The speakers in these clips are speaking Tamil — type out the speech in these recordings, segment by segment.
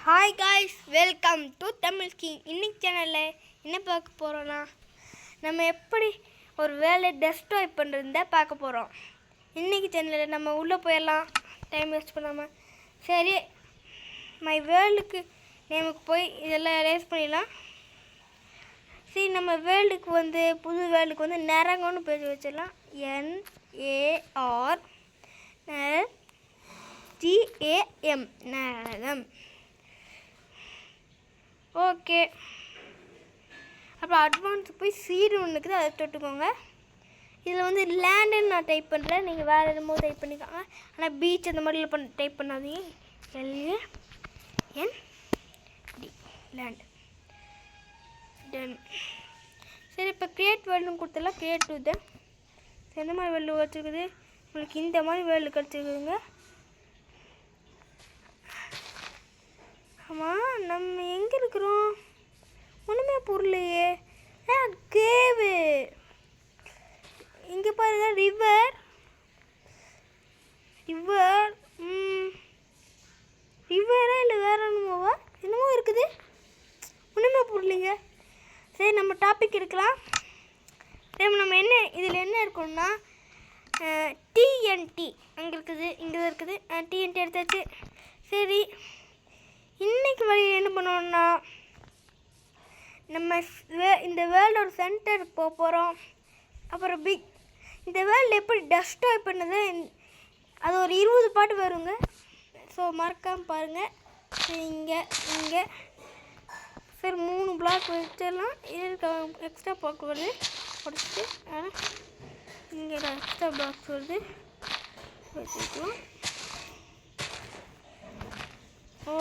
Hi guys, welcome to Tamil king. இன்னைக்கு சேனலில் என்ன பார்க்க போகிறோன்னா, நம்ம எப்படி ஒரு வேலை டெஸ்ட்ராய் பண்ணுறத பார்க்க போகிறோம். இன்றைக்கி சேனலில் நம்ம உள்ளே போயிடலாம், டைம் வேஸ்ட் பண்ணாமல். சரி, மை வேர்ல்டுக்கு நேமுக்கு போய் இதெல்லாம் எரேஸ் பண்ணிடலாம். சரி, நம்ம வேர்ல்டுக்கு புது வேர்ல்டுக்கு நரங்கன்னு பேர் வச்சிடலாம். NARGAM நரகம். ஓகே, அப்புறம் அட்வான்ஸ் போய் சீடு ஒன்றுக்குது, அதை தொட்டுக்கோங்க. இதில் லேண்டுன்னு நான் டைப் பண்ணுறேன், நீங்கள் வேறு எதுமோ டைப் பண்ணிக்கோங்க. ஆனால் பீச் அந்த மாதிரி டைப் பண்ணாதீங்க. LAND land done. சரி, இப்போ க்ரியேட் வேர்ல்டுன்னு கொடுத்துடலாம். க்ரியேட் டு த எந்த மாதிரி வேர்ல்டு வச்சுருக்குது, உங்களுக்கு இந்த மாதிரி வேர்ல்டு கிடச்சிருக்குதுங்க. ஆமாம், நம்ம எங்கே இருக்கிறோம்? ஒன்றுமே புரியலையே. கேவு இங்கே பாருங்க. ரிவர் ரிவரா இல்லை வேற என்னமோவா? என்னமோ இருக்குது, ஒன்றுமே புரியலைங்க. சரி, நம்ம டாபிக் இருக்கலாம். நம்ம இதில் என்ன இருக்கணும்னா, TNT அங்கே இருக்குது, இங்கே இருக்குது. TNT எடுத்தாச்சு. சரி, இன்றைக்கி வழியில் என்ன பண்ணோன்னா, நம்ம இந்த வேர்ல்டோட சென்டருக்கு போக போகிறோம். அப்புறம் இந்த வேர்ல்டு எப்படி டெஸ்ட்ராய் பண்ணுது, அது ஒரு 20 பாட்டு வருங்க. ஸோ மறக்காமல் பாருங்கள். இங்கே சரி, 3 பிளாக் வச்சிடலாம். இது எக்ஸ்ட்ரா பிளாக் வருது படிச்சுட்டு, ஆனால் இங்கே எக்ஸ்ட்ரா பிளாக்ஸ் வருது வச்சுக்கலாம்.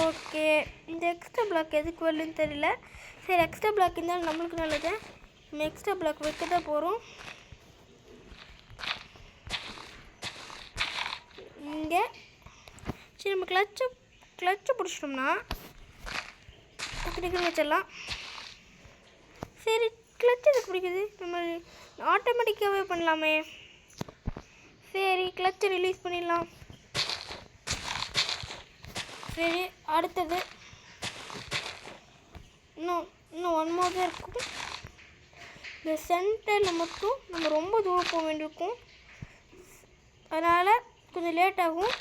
ஓகே, இந்த எக்ஸ்ட்ரா பிளாக் எதுக்கு வருதுன்னு தெரியல. சரி, எக்ஸ்ட்ரா பிளாக் இருந்தாலும் நம்மளுக்கு நல்லது. நம்ம எக்ஸ்ட்ரா பிளாக் வைக்க தான் போகிறோம். இங்கே சரி, நம்ம கிளச்சை பிடிச்சிட்டோம்னா டக்கு வச்சிடலாம். சரி, கிளச் எதுக்கு பிடிக்குது, நம்ம ஆட்டோமேட்டிக்காகவே பண்ணலாமே. சரி, கிளச்சை ரிலீஸ் பண்ணிடலாம். சரி, அடுத்தது இன்னும் 1 more தான் இருக்கும். இந்த சென்டரில் மட்டும் நம்ம ரொம்ப தூரம் போக வேண்டியிருக்கும், அதனால் கொஞ்சம் லேட் ஆகும்.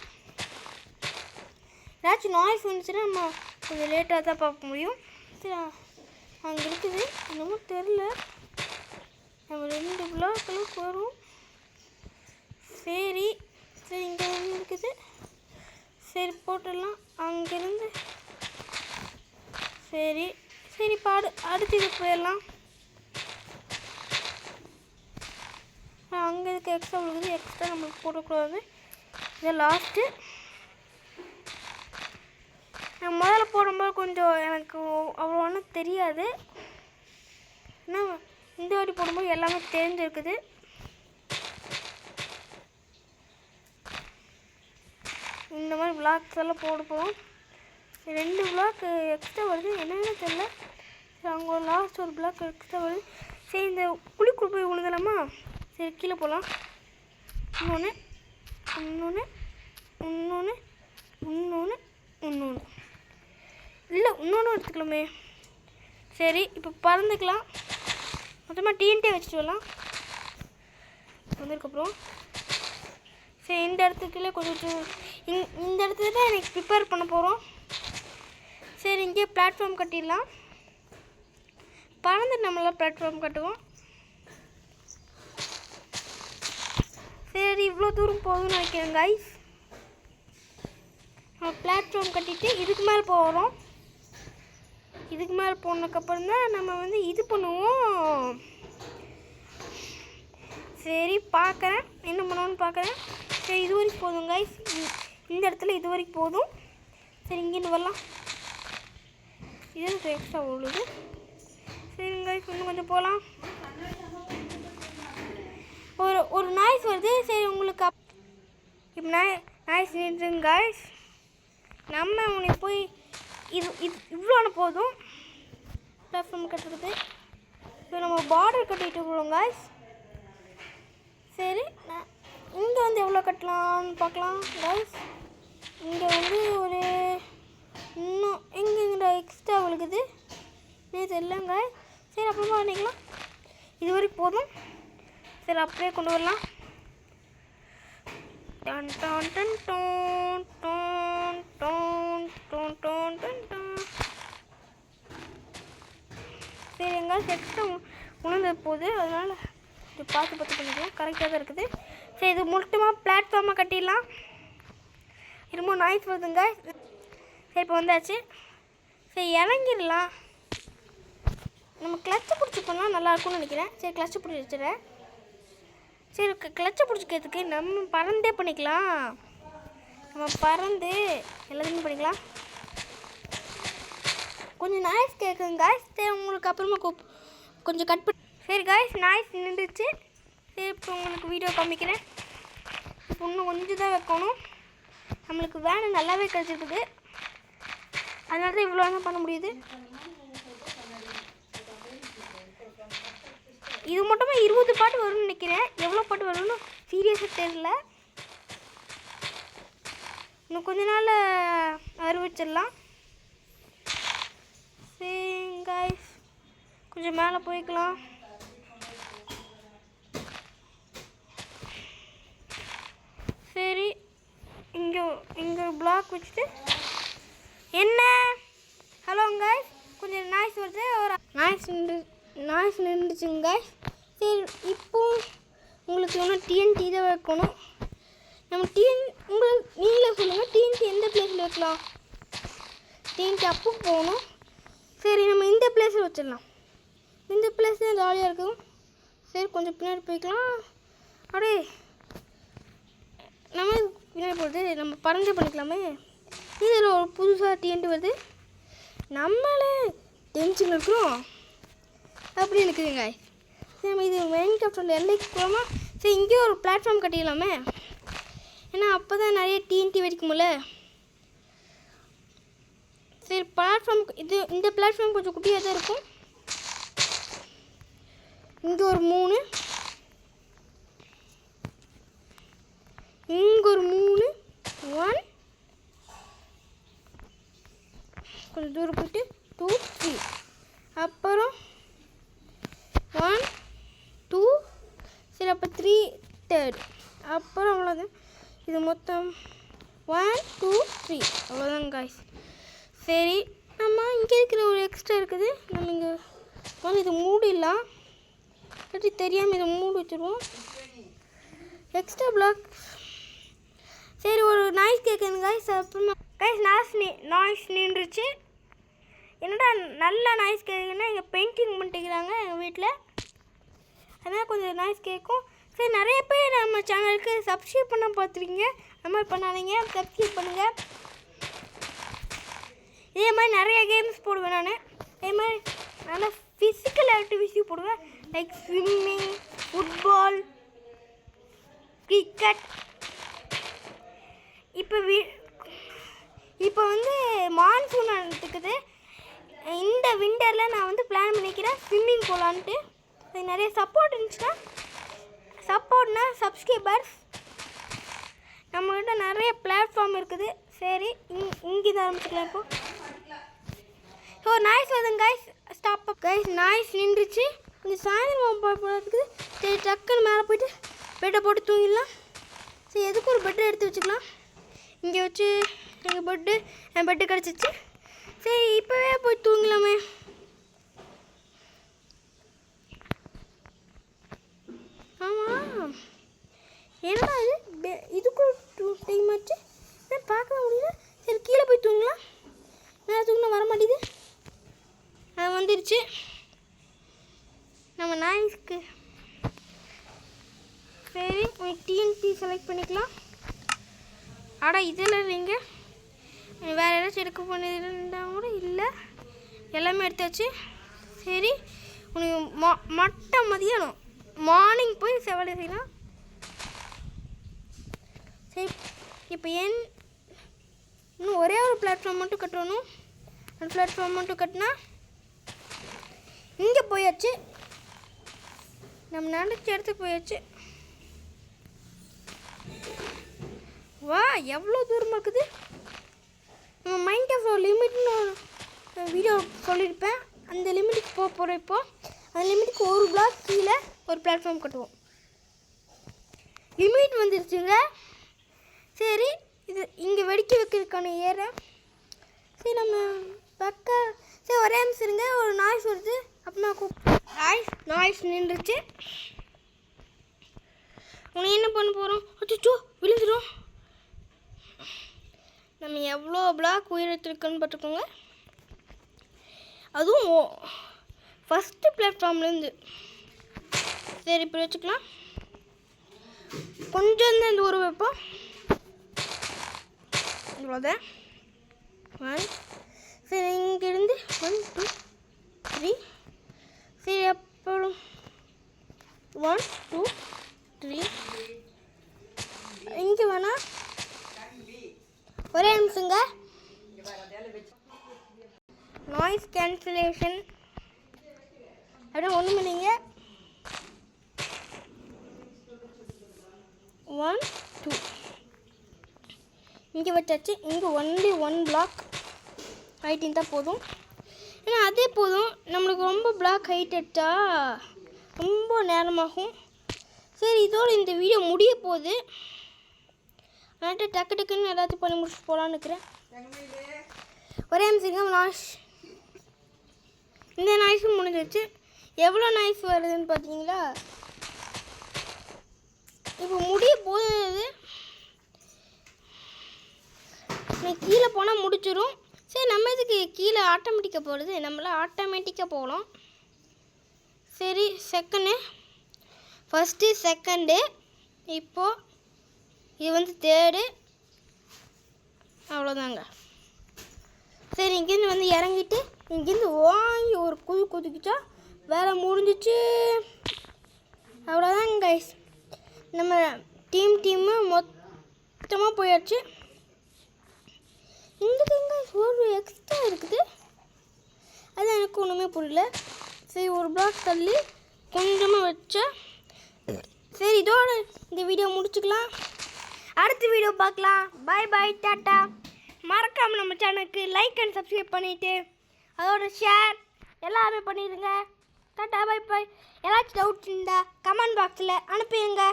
ஏதாச்சும் நாய்ஸ் வந்துச்சுன்னா நம்ம கொஞ்சம் லேட்டாக தான் பார்க்க முடியும். சரி, அங்கே இருக்குது, என்னமோ தெரில. நம்ம 2 பிளாக்களும் வரும். சரி, இங்கே இருக்குது. சரி, போட்டுடலாம் அங்கேருந்து. சரி, இப்போ அடுத்து இது போயிடலாம். அங்கே இதுக்கு எக்ஸ்ட்ரா இருக்குது, எக்ஸ்ட்ரா நம்மளுக்கு போடக்கூடாது. இது லாஸ்ட்டு. நான் முதல்ல போடும்போது கொஞ்சம் எனக்கு அவ்வளோ ஒன்றும் தெரியாது, ஆனால் இந்த வாட்டி போடும்போது எல்லாமே தெரிஞ்சிருக்குது. இந்த மாதிரி பிளாக்ஸ் எல்லாம் போட போகிறோம். 2 பிளாக் எக்ஸ்ட்ரா வருது, என்னென்னு தெரியல. சரி, அங்கே ஒரு லாஸ்ட் ஒரு பிளாக் எக்ஸ்ட்ரா வருது. சரி, இந்த குழிக்குள் போய் விழுந்தலாமா? சரி, கீழே போகலாம். இன்னொன்று இல்லை, இன்னொன்று எடுத்துக்கலாமே. சரி, இப்போ பறந்துக்கலாம். மொத்தமாக TNT வச்சுட்டு வரலாம். வந்ததுக்கப்புறம் சரி, இந்த இடத்துக்குள்ளே கொஞ்சம் இந்த இடத்துல தான் எனக்கு ப்ரிப்பேர் பண்ண போகிறோம். சரி, இங்கே பிளாட்ஃபார்ம் கட்டிடலாம். பறந்து நம்மளாம் பிளாட்ஃபார்ம் கட்டுவோம். சரி, இவ்வளோ தூரம் போகுதுன்னு நினைக்கிறேன் கைஸ். நம்ம பிளாட்ஃபார்ம் கட்டிட்டு இதுக்கு மேலே போகிறோம். இதுக்கு மேலே போனதுக்கப்புறம் தான் நம்ம இது பண்ணுவோம். சரி, பார்க்குறேன் என்ன பண்ணுவோன்னு பார்க்குறேன். சரி, இது வரைக்கும் போதும் கைஸ். இந்த இடத்துல இது வரைக்கும் போதும். சரி, இங்கேருந்து வரலாம். இது எக்ஸ்ட்ரா உள்ளது. சரி கைஸ், இன்னும் கொஞ்சம் போகலாம். ஒரு நாய்ஸ் வருது. சரி, உங்களுக்கு இப்போ நாய்ஸ் நின்றுங்க கைஸ். நம்ம உனக்கு போய் இவ்வளோன்னு போதும் பிளாட்ஃபார்ம் கட்டுறது. இப்போ நம்ம பார்டர் கட்டிட்டு இருக்கிறோம் கைஸ். சரி, இங்கே எவ்வளோ கட்டலாம்னு பார்க்கலாம் கைஸ். இங்கே ஒரு இன்னும் இல்லைங்க. சரி அப்புறமா பண்ணிக்கலாம். இது வரைக்கும் போதும். சரி அப்படியே கொண்டு வரலாம். Done done done tone tone tone tone tone done done. சரிங்க, எக்ஸ்ட்ரா உணர்ந்த போகுது, அதனால் இது பார்த்து பண்ணிக்கலாம். கரெக்டாக தான் இருக்குது. சரி இது முழுட்டமாக பிளாட்ஃபார்மாக கட்டிடலாம். ரொம்ப நாய்ஸ் வருதுங்க. சரி இப்போ வந்தாச்சு. சரி இறங்கிடலாம். நம்ம கிளச்சை பிடிச்சி பண்ணால் நல்லாயிருக்கும்னு நினைக்கிறேன். சரி கிளச்சை பிடிச்சி வச்சுறேன். சரி கிளச்சை பிடிச்சிக்கிறதுக்கு நம்ம பறந்தே பண்ணிக்கலாம். நம்ம பறந்து எல்லாத்தையுமே பண்ணிக்கலாம். கொஞ்சம் நாய்ஸ் கேட்குங்க காய்ஸ். சரி உங்களுக்கு அப்புறமா கொஞ்சம் கட் பண்ணி. சரி காய்ஸ், நாய்ஸ் நின்றுச்சு. சரி இப்போ உங்களுக்கு வீடியோ காமிக்கிறேன். இப்போ இன்னும் கொஞ்சம் தான் வைக்கணும். நம்மளுக்கு வேலை நல்லாவே கிடச்சிருக்குது, அதனால தான் இவ்வளோ தான் பண்ண முடியுது. இது மட்டுமே 20 பாட்டு வரும்னு நினைக்கிறேன். எவ்வளோ பாட்டு வரும்னு சீரியஸாக தெரியல. இன்னும் கொஞ்ச நாள் அறிவிச்சிடலாம். சரி காய்ஸ், கொஞ்சம் மேலே போய்க்கலாம். சரி இங்கே பிளாக் வச்சுட்டு என்ன ஹலோ காய்ஸ், கொஞ்சம் நாய்ஸ் வருது. ஒரு நாய்ஸ் நின்றுச்சுங்க காய்ஸ். சரி இப்போ உங்களுக்கு இன்னும் டிஎன்டி தான் வைக்கணும். நம்ம நீங்களே சொல்லுங்கள், டிஎன்டி எந்த பிளேஸில் வைக்கலாம்? டிஎன்டி அப்போ போகணும். சரி நம்ம இந்த பிளேஸில் வச்சிடலாம். இந்த பிளேஸ் தான் ஜாலியாக இருக்கும். சரி கொஞ்சம் பின்னாடி போய்க்கலாம். அப்படியே நம்ம பின்னாடி போகிறது நம்ம பறந்து பண்ணிக்கலாமே. இதில் ஒரு புதுசாக டிஎன்டி வருது. நம்மளே டென்ஷன் இருக்கிறோம் அப்படி இருக்குதுங்க. சரி நம்ம இது மைன்கிராஃப்ட் எல்லைக்கு போகாம சரி இங்கேயும் ஒரு பிளாட்ஃபார்ம் கட்டிடலாமே. ஏன்னா அப்போ தான் நிறைய டிஎன்டி வெடிக்கும்ல. சரி பிளாட்ஃபார்ம் இந்த பிளாட்ஃபார்ம் கொஞ்சம் குட்டியாக தான் இருக்கும். இங்கே ஒரு 3, இங்கே ஒரு 3, 1 கொஞ்சம் தூரம் போயிட்டு 2, 3, அப்புறம் 1, 2, சரி அப்போ 3 3rd, அப்புறம் அவ்வளோதான். இது மொத்தம் 1, 2, 3 அவ்வளோதான் காய்ஸ். சரி நம்ம இங்கே இருக்கிற ஒரு எக்ஸ்ட்ரா இருக்குது. நம்ம இங்கே வந்து இது மூடிடலாம். அப்படி தெரியாமல் இதை மூடி வச்சுருவோம். Extra block. சரி ஒரு நாய்ஸ் கேட்குது காய்ஸ். அப்புறமா காய்ஸ் நாய்ஸ் நின்றுச்சு. என்னடா நல்லா நாய்ஸ் கேட்குதுன்னா இங்கே பெயிண்டிங் பண்ணிட்டுக்கிறாங்க எங்கள் வீட்டில், அதனால் கொஞ்சம் நாய்ஸ் கேட்கும். சரி நிறைய பேர் நம்ம சேனலுக்கு சப்ஸ்கிரைப் பண்ண பார்த்துருக்கீங்க. அந்த மாதிரி பண்ணாதீங்க, சப்ஸ்கிரைப் பண்ணுங்கள். இதே மாதிரி நிறைய கேம்ஸ் போடுவேன் நான். இதே மாதிரி நல்லா ஃபிசிக்கல் ஆக்டிவிட்டிஸ் போடுவேன். Like swimming, football, cricket. இப்போ வந்து மான்சூன் நடந்துக்குது. இந்த விண்டரில் நான் வந்து பிளான் பண்ணிக்கிறேன் ஸ்விம்மிங் போகலான்ட்டு. அது நிறைய சப்போர்ட் இருந்துச்சுன்னா சப்ஸ்கிரைபர்ஸ் நம்மகிட்ட நிறைய பிளாட்ஃபார்ம் இருக்குது. சரி இங்கே தான் ஆரம்பிச்சுக்கலாம். இப்போ ஸோ நாய்ஸ் வருதுங்க கைஸ். ஸ்டாப் கைஸ், நாய்ஸ் நின்றுச்சு. கொஞ்சம் சாயந்தரம் போகிறதுக்கு சரி டக்குன்னு மேலே போய்ட்டு பெட்டை போட்டு தூங்கிடலாம். சரி எதுக்கு ஒரு பெட்டை எடுத்து வச்சுக்கலாம். இங்கே வச்சு எங்கள் பெட்டு என் பெட்டு கிடச்சிச்சு. சரி இப்போவே போய் தூங்கலாமே. ஆமாம் என்னடா இதுக்கு டைம் ஆச்சு, பார்க்க முடியல. சரி கீழே போய் தூங்கலாம். மேலே தூங்கினா வர மாட்டேது. அது வந்துடுச்சு. நம்ம நாய்ஸ்க்கு சரி டிஎன்டி செலக்ட் பண்ணிக்கலாம். ஆனால் இதில் இல்லைங்க, வேறு ஏதாச்சும் எடுக்க பண்ணியிருந்தால் கூட இல்லை, எல்லாமே எடுத்தாச்சு. சரி உனக்கு மதியானம் மார்னிங் போய் செவலை செய்யலாம். சரி இப்போ இன்னும் ஒரே ஒரு பிளாட்ஃபார்ம் மட்டும் கட்டணும். அந்த பிளாட்ஃபார்ம் மட்டும் கட்டினா இங்கே போயாச்சு. நம்ம நினச்ச இடத்துக்கு போயாச்சு. வா எவ்வளோ தூரமாக இருக்குது. நம்ம மைன்கிராஃப்ட் லிமிட்னு வீடியோ சொல்லியிருப்பேன், அந்த லிமிட்டுக்கு போக போகிறோம். இப்போது அந்த லிமிட்டுக்கு ஒரு பிளாக் கீழே ஒரு பிளாட்ஃபார்ம் கட்டுவோம். லிமிட் வந்துருச்சுங்க. சரி, இது இங்கே வெடிக்க வைக்கிறதுக்கான ஏற. சரி நம்ம சரி ஒரே நிமிஷம் இருங்க, ஒரு நாய்ஸ் வருது. அப்புறமா நாய்ஸ் நின்றுச்சு. உன்னை என்ன பண்ண போகிறோம்? அச்சோ விழுந்துடும். நம்ம எவ்வளோ பிளாக் உயரத்திருக்குன்னு பார்த்துக்கோங்க. அதுவும் ஃபஸ்ட்டு பிளாட்ஃபார்ம்லேருந்து. சரி இப்படி வச்சுக்கலாம். கொஞ்சம் தான் இந்த ஒரு வைப்போம். இவ்வளோதான். சரி இங்கேருந்து 1 2 3. சரி அப்புறம் 1 2 3. இங்கே வேணா ஒரே நிமிஷங்க. நாய்ஸ் கேன்சலேஷன் அப்படியே ஒன்றும் இல்லைங்க. 1 2 இங்கே வச்சாச்சு. இங்கே ஒன்லி 1 பிளாக் ஹைட் இருந்தால் போதும். ஏன்னா அதே போதும். நம்மளுக்கு ரொம்ப பிளாக் ஹைட் எடுத்தா ரொம்ப நேரமாகும். சரி இதோடு இந்த வீடியோ முடிய போகுது. அதனால் டக்கு டக்குன்னு எல்லாத்தையும் பண்ணி முடிச்சுட்டு போகலான்னு இருக்கிறேன். ஒரே நிமிஷம் நாய்ஸ். இந்த நாய்ஸும் முடிஞ்சிருச்சு. எவ்வளோ நாய்ஸ் வருதுன்னு பார்த்தீங்களா? இப்போ முடிய போகுது. கீழே போனால் முடிச்சிடும். சரி நம்ம இதுக்கு கீழே ஆட்டோமேட்டிக்காக போகிறது, நம்மளாம் ஆட்டோமேட்டிக்காக போகலாம். சரி ஃபஸ்ட்டு செகண்டு, இப்போது இது வந்து தேர்டு. அவ்வளோதாங்க. சரி இங்கேருந்து வந்து இறங்கிட்டு இங்கேருந்து வாங்கி ஒரு குதிக்கிச்சா வேலை முடிஞ்சிச்சு. அவ்வளோதாங்க கைஸ். நம்ம டீமு மொத்தமாக போயாச்சு. இங்கே ஒரு எக்ஸ்ட்ரா இருக்குது. அது எனக்கு ஒன்றுமே புரியல. சரி ஒரு பிளாக் தள்ளி கொஞ்சமாக வச்சா. சரி இதோட இந்த வீடியோ முடிச்சுக்கலாம். அடுத்த வீடியோ பார்க்கலாம். பாய் பாய், டாட்டா. மறக்காமல் நம்ம சேனலுக்கு லைக் அண்ட் சப்ஸ்கிரைப் பண்ணிவிட்டு அதோட ஷேர் எல்லாமே பண்ணிடுங்க. டாட்டா பாய் பாய். ஏதாச்சும் டவுட்ஸ் இருந்தால் கமெண்ட் பாக்ஸில் அனுப்பிடுங்க.